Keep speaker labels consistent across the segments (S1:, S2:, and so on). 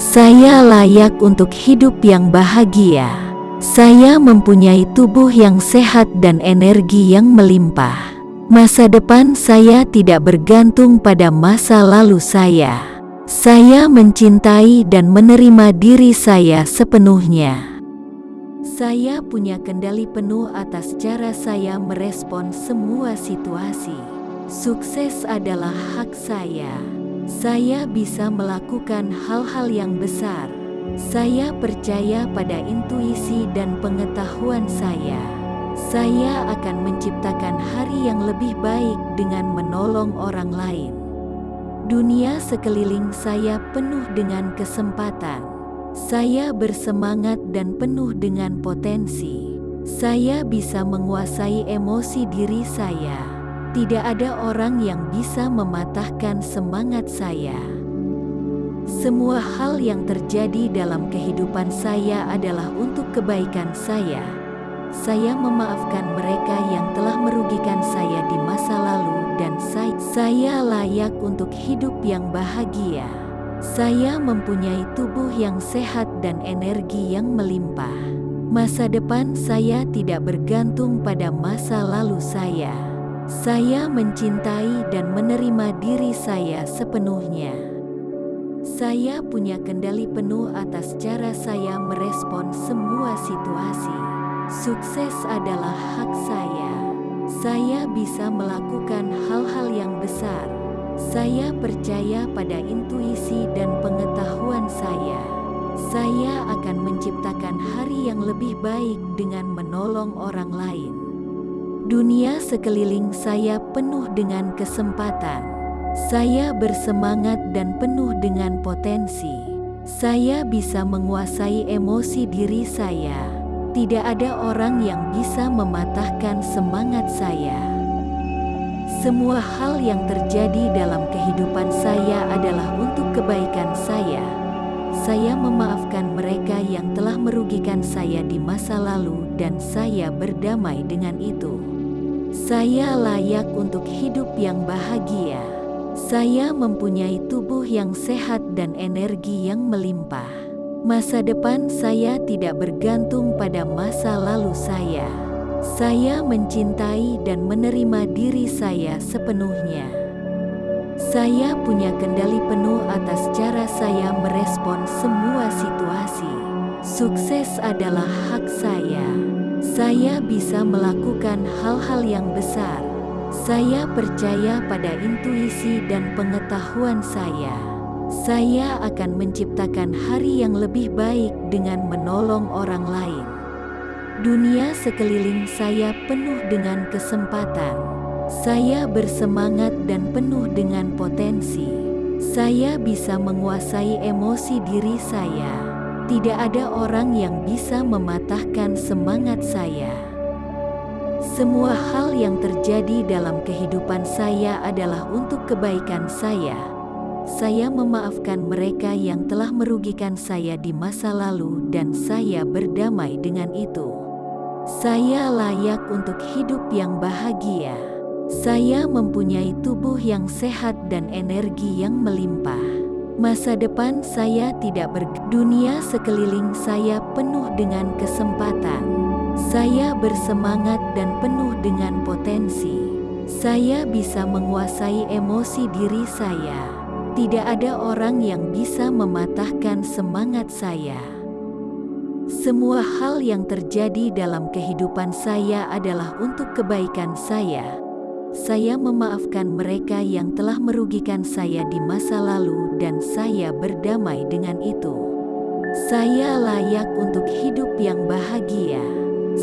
S1: Saya layak untuk hidup yang bahagia. Saya mempunyai tubuh yang sehat dan energi yang melimpah. Masa depan saya tidak bergantung pada masa lalu saya. Saya mencintai dan menerima diri saya sepenuhnya. Saya punya kendali penuh atas cara saya merespon semua situasi. Sukses adalah hak saya. Saya bisa melakukan hal-hal yang besar. Saya percaya pada intuisi dan pengetahuan saya. Saya akan menciptakan hari yang lebih baik dengan menolong orang lain. Dunia sekeliling saya penuh dengan kesempatan. Saya bersemangat dan penuh dengan potensi. Saya bisa menguasai emosi diri saya. Tidak ada orang yang bisa mematahkan semangat saya. Semua hal yang terjadi dalam kehidupan saya adalah untuk kebaikan saya. Saya memaafkan mereka yang telah merugikan saya di masa lalu dan saya layak untuk hidup yang bahagia. Saya mempunyai tubuh yang sehat dan energi yang melimpah. Masa depan saya tidak bergantung pada masa lalu saya. Saya mencintai dan menerima diri saya sepenuhnya. Saya punya kendali penuh atas cara saya merespon semua situasi. Sukses adalah hak saya. Saya bisa melakukan hal-hal yang besar. Saya percaya pada intuisi dan pengetahuan saya. Saya akan menciptakan hari yang lebih baik dengan menolong orang lain. Dunia sekeliling saya penuh dengan kesempatan. Saya bersemangat dan penuh dengan potensi. Saya bisa menguasai emosi diri saya. Tidak ada orang yang bisa mematahkan semangat saya. Semua hal yang terjadi dalam kehidupan saya adalah untuk kebaikan saya. Saya memaafkan mereka yang telah merugikan saya di masa lalu dan saya berdamai dengan itu. Saya layak untuk hidup yang bahagia. Saya mempunyai tubuh yang sehat dan energi yang melimpah. Masa depan saya tidak bergantung pada masa lalu saya. Saya mencintai dan menerima diri saya sepenuhnya. Saya punya kendali penuh atas cara saya merespon semua situasi. Sukses adalah hak saya. Saya bisa melakukan hal-hal yang besar. Saya percaya pada intuisi dan pengetahuan saya. Saya akan menciptakan hari yang lebih baik dengan menolong orang lain. Dunia sekeliling saya penuh dengan kesempatan. Saya bersemangat dan penuh dengan potensi. Saya bisa menguasai emosi diri saya. Tidak ada orang yang bisa mematahkan semangat saya. Semua hal yang terjadi dalam kehidupan saya adalah untuk kebaikan saya. Saya memaafkan mereka yang telah merugikan saya di masa lalu dan saya berdamai dengan itu. Saya layak untuk hidup yang bahagia. Saya mempunyai tubuh yang sehat dan energi yang melimpah. Masa depan saya tidak dunia sekeliling saya penuh dengan kesempatan. Saya bersemangat dan penuh dengan potensi. Saya bisa menguasai emosi diri saya. Tidak ada orang yang bisa mematahkan semangat saya. Semua hal yang terjadi dalam kehidupan saya adalah untuk kebaikan saya. Saya memaafkan mereka yang telah merugikan saya di masa lalu dan saya berdamai dengan itu. Saya layak untuk hidup yang bahagia.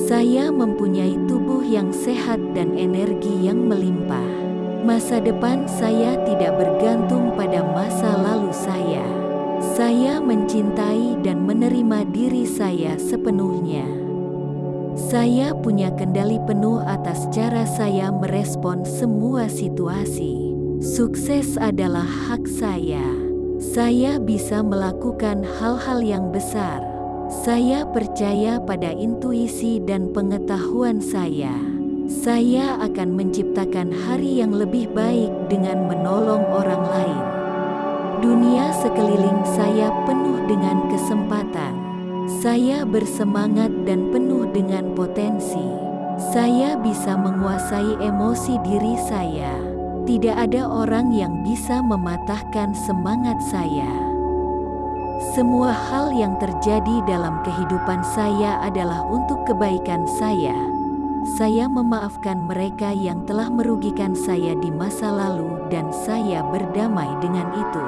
S1: Saya mempunyai tubuh yang sehat dan energi yang melimpah. Masa depan saya tidak bergantung pada masa lalu saya. Saya mencintai dan menerima diri saya sepenuhnya. Saya punya kendali penuh atas cara saya merespon semua situasi. Sukses adalah hak saya. Saya bisa melakukan hal-hal yang besar. Saya percaya pada intuisi dan pengetahuan saya. Saya akan menciptakan hari yang lebih baik dengan menolong orang lain. Dunia sekeliling saya penuh dengan kesempatan. Saya bersemangat dan penuh dengan potensi. Saya bisa menguasai emosi diri saya. Tidak ada orang yang bisa mematahkan semangat saya. Semua hal yang terjadi dalam kehidupan saya adalah untuk kebaikan saya. Saya memaafkan mereka yang telah merugikan saya di masa lalu dan saya berdamai dengan itu.